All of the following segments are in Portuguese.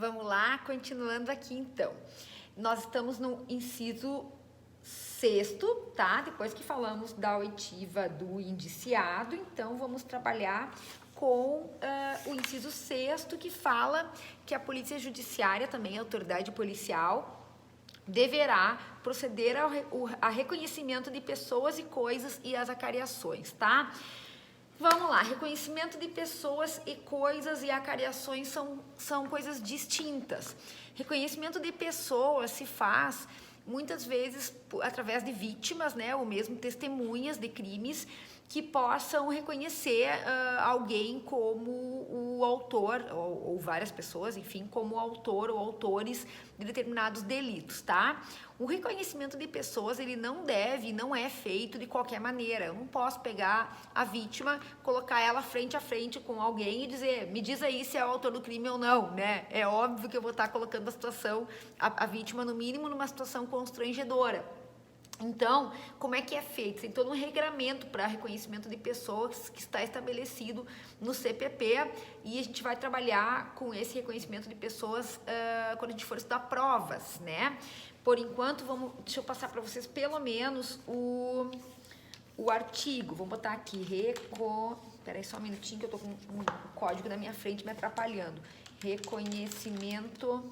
Vamos lá, continuando aqui então. Nós estamos no inciso 6º, tá? Depois que falamos da oitiva do indiciado, então vamos trabalhar com o inciso 6º, que fala que a polícia judiciária, também a autoridade policial, deverá proceder a reconhecimento de pessoas e coisas e as acariações, tá? Vamos lá, reconhecimento de pessoas e coisas e acariações são coisas distintas. Reconhecimento de pessoas se faz muitas vezes através de vítimas, né, ou mesmo testemunhas de crimes que possam reconhecer alguém como o autor, ou várias pessoas, enfim, como o autor ou autores de determinados delitos, tá? O reconhecimento de pessoas, ele não é feito de qualquer maneira. Eu não posso pegar a vítima, colocar ela frente a frente com alguém e dizer, me diz aí se é o autor do crime ou não, né? É óbvio que eu vou estar colocando a vítima, no mínimo, numa situação constrangedora. Então, como é que é feito? Tem todo um regramento para reconhecimento de pessoas que está estabelecido no CPP e a gente vai trabalhar com esse reconhecimento de pessoas quando a gente for estudar provas, né? Por enquanto, deixa eu passar para vocês pelo menos o artigo. Vou botar aqui, peraí só um minutinho que eu tô com um código na minha frente me atrapalhando. Reconhecimento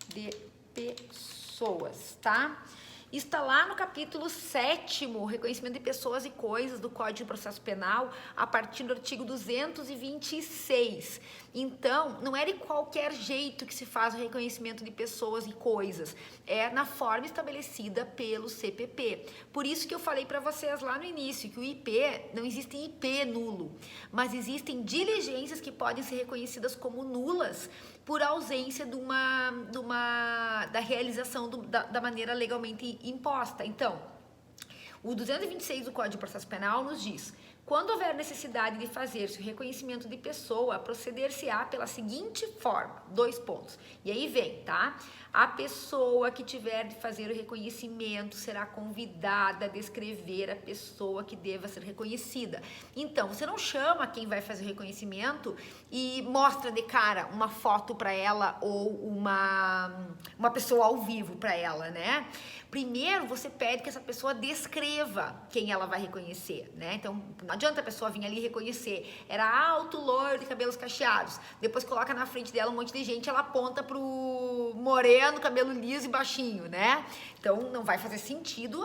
de pessoas, tá? Está lá no capítulo 7º, reconhecimento de pessoas e coisas do Código de Processo Penal, a partir do artigo 226. Então, não é de qualquer jeito que se faz o reconhecimento de pessoas e coisas, é na forma estabelecida pelo CPP. Por isso que eu falei para vocês lá no início que o IP, não existe IP nulo, mas existem diligências que podem ser reconhecidas como nulas por ausência da realização da maneira legalmente imposta. Então, o 226 do Código de Processo Penal nos diz: quando houver necessidade de fazer-se o reconhecimento de pessoa, proceder-se-á pela seguinte forma, 2 pontos. E aí vem, tá? A pessoa que tiver de fazer o reconhecimento será convidada a descrever a pessoa que deva ser reconhecida. Então, você não chama quem vai fazer o reconhecimento e mostra de cara uma foto para ela ou uma pessoa ao vivo para ela, né? Primeiro, você pede que essa pessoa descreva quem ela vai reconhecer, né? Então, não adianta a pessoa vir ali e reconhecer. Era alto, loiro, de cabelos cacheados. Depois coloca na frente dela um monte de gente, ela aponta pro moreno, cabelo liso e baixinho, né? Então, não vai fazer sentido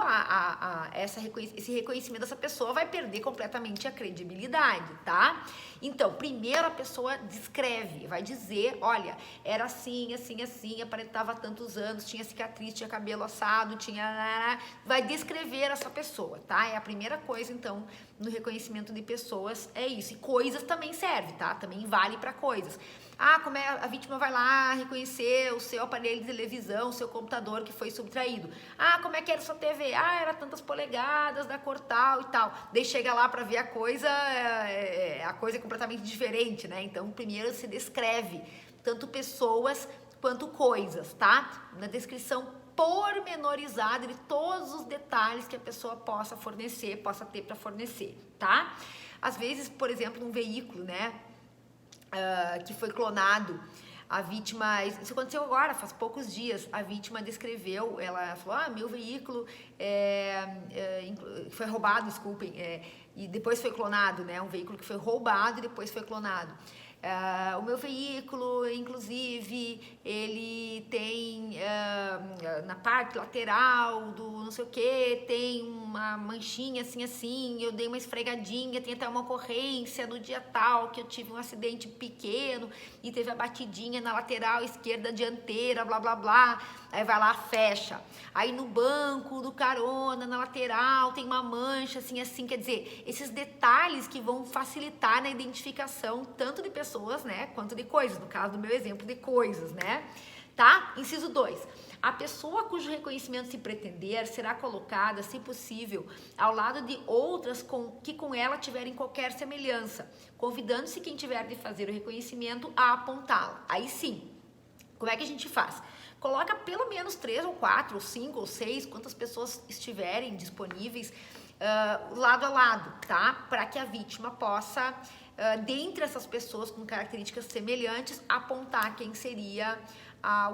esse reconhecimento dessa pessoa, vai perder completamente a credibilidade, tá? Então, primeiro a pessoa descreve, vai dizer, olha, era assim, assim, assim, aparentava tantos anos, tinha cicatriz, tinha cabelo assado, vai descrever essa pessoa, tá? É a primeira coisa, então, no reconhecimento de pessoas, é isso. E coisas também serve, tá? Também vale para coisas. Ah, como é, a vítima vai lá reconhecer o seu aparelho de televisão, o seu computador que foi subtraído. Ah, como é que era a sua TV? Ah, era tantas polegadas, da cor tal e tal. Daí chega lá para ver a coisa é completamente diferente, né? Então, primeiro se descreve tanto pessoas quanto coisas, tá? Na descrição pormenorizada de todos os detalhes que a pessoa possa ter para fornecer, tá? Às vezes, por exemplo, um veículo, né? Que foi clonado, a vítima, isso aconteceu agora, faz poucos dias, a vítima descreveu, ela falou, meu veículo foi roubado, desculpem, e depois foi clonado, né, um veículo que foi roubado e depois foi clonado. O meu veículo, inclusive, ele tem na parte lateral do não sei o que, tem uma manchinha assim, assim, eu dei uma esfregadinha, tem até uma ocorrência no dia tal que eu tive um acidente pequeno e teve a batidinha na lateral esquerda dianteira, blá, blá, blá. Aí vai lá, fecha. Aí no banco do carona, na lateral, tem uma mancha, assim, assim. Quer dizer, esses detalhes que vão facilitar na identificação tanto de pessoas, né, quanto de coisas. No caso do meu exemplo, de coisas, né? Tá? Inciso 2. A pessoa cujo reconhecimento se pretender será colocada, se possível, ao lado de outras que com ela tiverem qualquer semelhança, convidando-se quem tiver de fazer o reconhecimento a apontá-la. Aí sim, como é que a gente faz? Coloca pelo menos 3 ou 4 ou 5 ou 6, quantas pessoas estiverem disponíveis, lado a lado, tá? Para que a vítima possa dentre essas pessoas com características semelhantes, apontar quem seria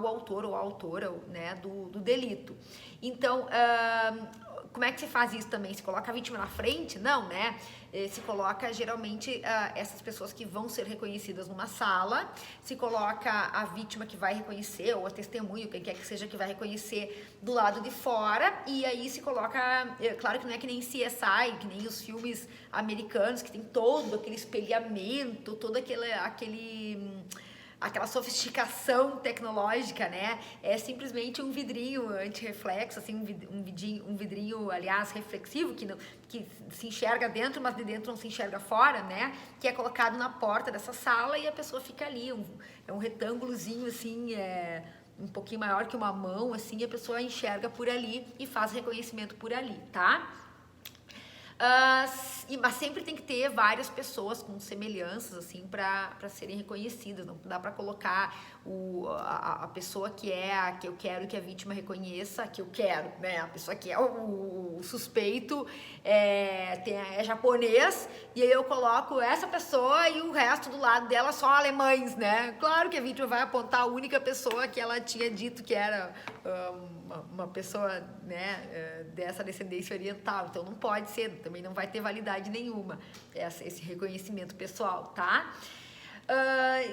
o autor ou a autora, né, do delito. Então, como é que se faz isso também? Se coloca a vítima na frente? Não, né? Se coloca geralmente essas pessoas que vão ser reconhecidas numa sala, se coloca a vítima que vai reconhecer, ou a testemunha, quem quer que seja que vai reconhecer do lado de fora, e aí se coloca, claro que não é que nem CSI, que nem os filmes americanos, que tem todo aquele espelhamento, todo aquela sofisticação tecnológica, né? É simplesmente um vidrinho anti-reflexo, assim, um vidrinho, aliás, reflexivo, que se enxerga dentro, mas de dentro não se enxerga fora, né? Que é colocado na porta dessa sala e a pessoa fica ali, é um retângulozinho, assim, um pouquinho maior que uma mão, assim, e a pessoa enxerga por ali e faz reconhecimento por ali, tá? Mas sempre tem que ter várias pessoas com semelhanças, assim, para serem reconhecidas. Não dá para colocar a pessoa que é a que eu quero que a vítima reconheça, que eu quero, né? A pessoa que é o suspeito é japonês, e aí eu coloco essa pessoa e o resto do lado dela só alemães, né? Claro que a vítima vai apontar a única pessoa que ela tinha dito que era uma pessoa, né, dessa descendência oriental. Então não pode ser, também não vai ter validade nenhuma esse reconhecimento pessoal, tá?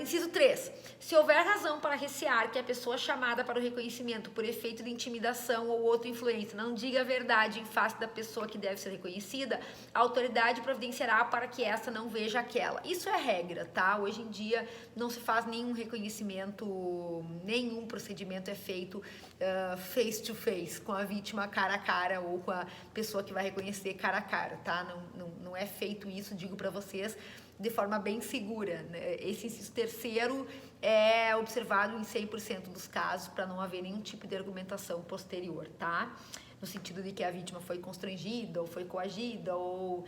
Inciso 3. Se houver razão para recear que a pessoa chamada para o reconhecimento por efeito de intimidação ou outra influência não diga a verdade em face da pessoa que deve ser reconhecida, a autoridade providenciará para que essa não veja aquela. Isso é regra, tá? Hoje em dia não se faz nenhum reconhecimento, nenhum procedimento é feito face to face, com a vítima cara a cara ou com a pessoa que vai reconhecer cara a cara, tá? Não é feito isso, digo para vocês, de forma bem segura, né? Esse inciso terceiro é observado em 100% dos casos para não haver nenhum tipo de argumentação posterior, tá? No sentido de que a vítima foi constrangida, ou foi coagida, ou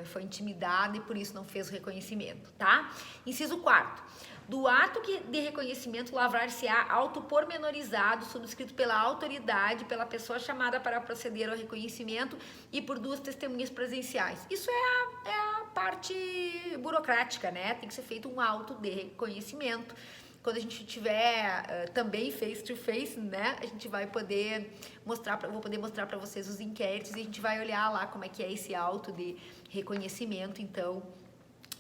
foi intimidada e por isso não fez o reconhecimento, tá? Inciso 4. Do ato de reconhecimento lavrar-se-á auto pormenorizado, subscrito pela autoridade, pela pessoa chamada para proceder ao reconhecimento e por duas testemunhas presenciais. Isso é a parte burocrática, né? Tem que ser feito um auto de reconhecimento. Quando a gente tiver também face to face, né? A gente vai poder vou poder mostrar para vocês os inquéritos e a gente vai olhar lá como é que é esse auto de reconhecimento, então,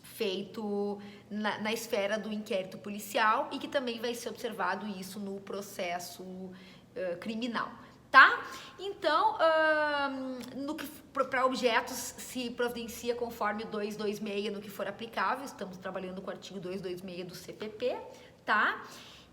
feito na esfera do inquérito policial e que também vai ser observado isso no processo criminal, tá? Então, para objetos se providencia conforme o 226 no que for aplicável, estamos trabalhando com o artigo 226 do CPP, tá?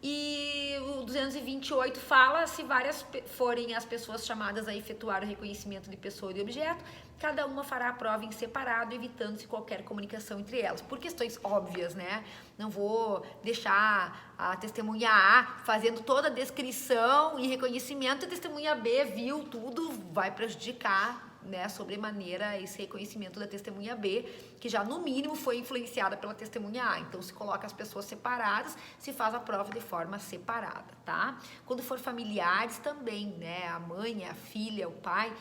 E o 228 fala se várias forem as pessoas chamadas a efetuar o reconhecimento de pessoa e de objeto, cada uma fará a prova em separado, evitando-se qualquer comunicação entre elas. Por questões óbvias, né? Não vou deixar a testemunha A fazendo toda a descrição e reconhecimento, e a testemunha B viu tudo, vai prejudicar, né, sobremaneira esse reconhecimento da testemunha B, que já no mínimo foi influenciada pela testemunha A. Então se coloca as pessoas separadas, se faz a prova de forma separada, tá? Quando for familiares também, né, a mãe, a filha, o pai,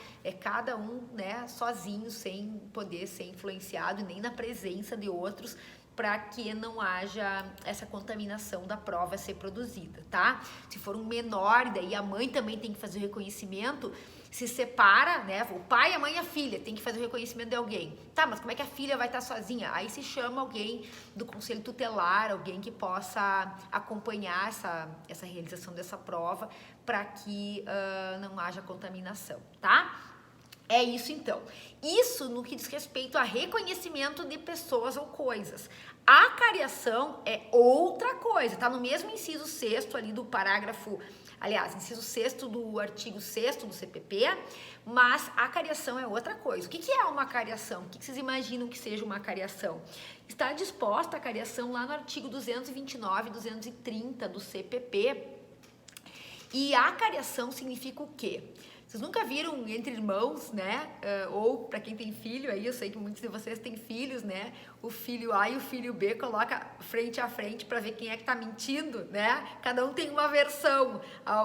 cada um, né, sozinho, sem poder ser influenciado nem na presença de outros, para que não haja essa contaminação da prova a ser produzida, tá? Se for um menor, daí a mãe também tem que fazer o reconhecimento, se separa, né? O pai, a mãe e a filha tem que fazer o reconhecimento de alguém. Tá, mas como é que a filha vai estar sozinha? Aí se chama alguém do conselho tutelar, alguém que possa acompanhar essa realização dessa prova para que não haja contaminação, tá? É isso então. Isso no que diz respeito a reconhecimento de pessoas ou coisas. A cariação é outra coisa, tá no mesmo inciso 6º ali do parágrafo, aliás, inciso 6º do artigo 6º do CPP, mas a cariação é outra coisa. O que é uma cariação? O que vocês imaginam que seja uma cariação? Está disposta a cariação lá no artigo 229 e 230 do CPP. E a cariação significa o quê? Vocês nunca viram entre irmãos, né? Ou para quem tem filho aí, eu sei que muitos de vocês têm filhos, né? O filho A e o filho B coloca frente a frente para ver quem é que tá mentindo, né? Cada um tem uma versão.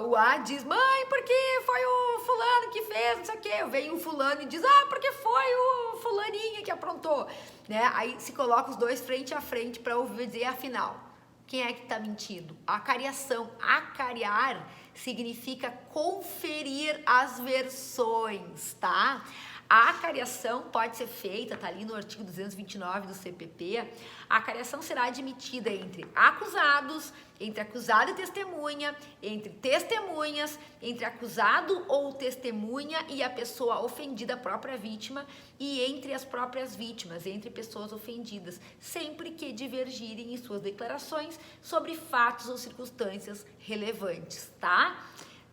O A diz, mãe, porque foi o fulano que fez, não sei o quê. Vem o fulano e diz, porque foi o fulaninho que aprontou, né? Aí se coloca os dois frente a frente para ouvir dizer, afinal, quem é que tá mentindo? Acariação. Acariar significa conferir as versões, tá? A acariação pode ser feita, tá ali no artigo 229 do CPP, a acariação será admitida entre acusados, entre acusado e testemunha, entre testemunhas, entre acusado ou testemunha e a pessoa ofendida, a própria vítima, e entre as próprias vítimas, entre pessoas ofendidas, sempre que divergirem em suas declarações sobre fatos ou circunstâncias relevantes, tá?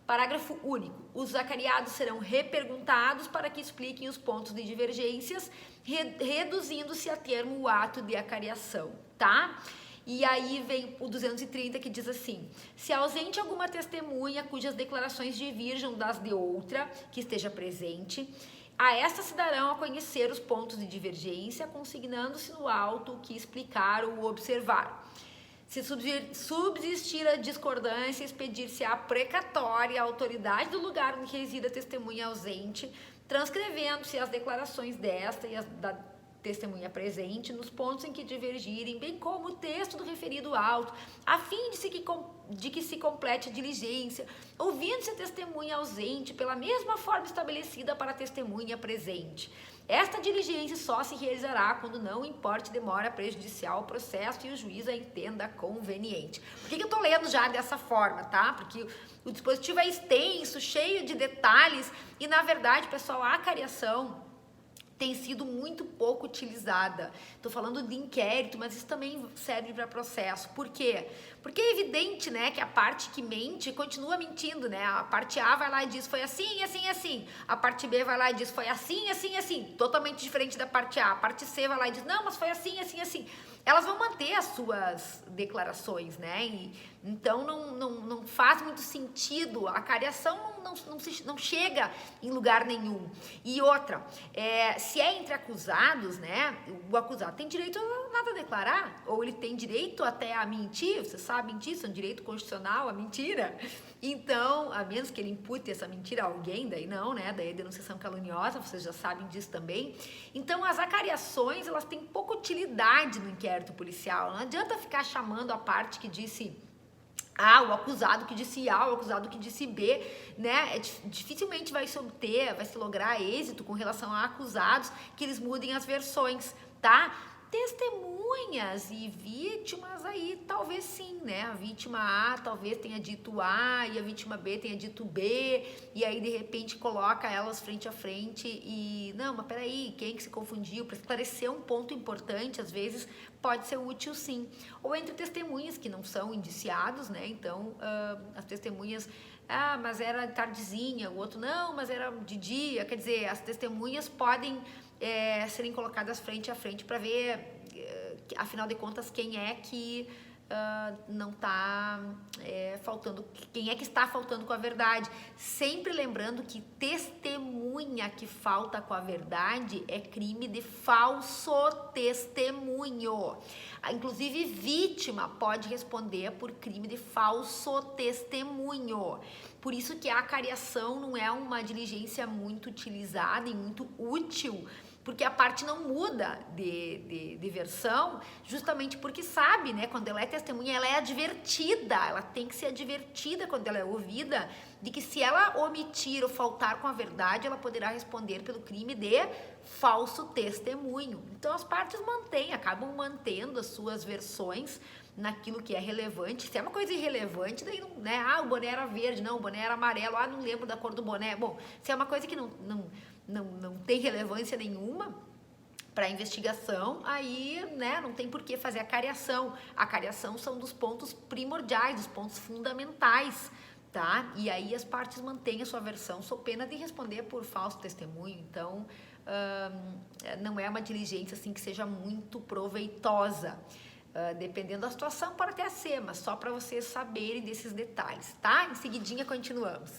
Parágrafo único. Os acariados serão reperguntados para que expliquem os pontos de divergências, reduzindo-se a termo o ato de acariação, tá? E aí vem o 230 que diz assim, se ausente alguma testemunha cujas declarações diverjam das de outra que esteja presente, a esta se darão a conhecer os pontos de divergência, consignando-se no auto o que explicar ou observar. Se subsistir a discordância, expedir-se-á precatória à autoridade do lugar onde resida a testemunha ausente, transcrevendo-se as declarações desta e as da testemunha presente nos pontos em que divergirem, bem como o texto do referido auto, a fim de que se complete a diligência, ouvindo-se a testemunha ausente pela mesma forma estabelecida para a testemunha presente. Esta diligência só se realizará quando não importe demora prejudicial ao processo e o juiz a entenda conveniente. Por que eu tô lendo já dessa forma, tá? Porque o dispositivo é extenso, cheio de detalhes e, na verdade, pessoal, a acariação tem sido muito pouco utilizada. Estou falando de inquérito, mas isso também serve para processo. Por quê? Porque é evidente, né, que a parte que mente continua mentindo, né? A parte A vai lá e diz, foi assim, assim, assim. A parte B vai lá e diz, foi assim, assim, assim. Totalmente diferente da parte A. A parte C vai lá e diz, não, mas foi assim, assim, assim. Elas vão manter as suas declarações, né? E, então não faz muito sentido. A acariação não chega em lugar nenhum. E outra, se é entre acusados, né? O acusado tem direito a nada a declarar, ou ele tem direito até a mentir. Você sabe mentir, isso é um direito constitucional, a mentira. Então, a menos que ele impute essa mentira a alguém, daí não, né? Daí é denunciação caluniosa, vocês já sabem disso também. Então, as acariações, elas têm pouca utilidade no inquérito policial. Não adianta ficar chamando a parte que disse A, o acusado que disse A, o acusado que disse B, né? Dificilmente vai se lograr êxito com relação a acusados que eles mudem as versões, tá? Testemunhas e vítimas aí talvez sim, né? A vítima A talvez tenha dito A e a vítima B tenha dito B, e aí de repente coloca elas frente a frente e não, mas peraí, quem que se confundiu? Para esclarecer um ponto importante, às vezes pode ser útil sim. Ou entre testemunhas que não são indiciados, né? Então as testemunhas, mas era tardezinha, o outro não, mas era de dia, quer dizer, as testemunhas podem serem colocadas frente a frente para ver, afinal de contas, quem é que não está faltando, quem é que está faltando com a verdade. Sempre lembrando que testemunha que falta com a verdade é crime de falso testemunho. Inclusive, vítima pode responder por crime de falso testemunho. Por isso que a acariação não é uma diligência muito utilizada e muito útil, porque a parte não muda de versão, justamente porque sabe, né, quando ela é testemunha, ela é advertida, ela tem que ser advertida quando ela é ouvida, de que se ela omitir ou faltar com a verdade, ela poderá responder pelo crime de falso testemunho. Então as partes acabam mantendo as suas versões naquilo que é relevante. Se é uma coisa irrelevante, daí não, né, o boné era verde, não, o boné era amarelo, não lembro da cor do boné. Bom, se é uma coisa que não tem relevância nenhuma para a investigação, aí, né, não tem por que fazer a acariação. A acariação são dos pontos primordiais, dos pontos fundamentais, tá? E aí as partes mantêm a sua versão, sob pena de responder por falso testemunho. Então, não é uma diligência assim que seja muito proveitosa. Dependendo da situação, pode até ser, mas só para vocês saberem desses detalhes, tá? Em seguidinha continuamos.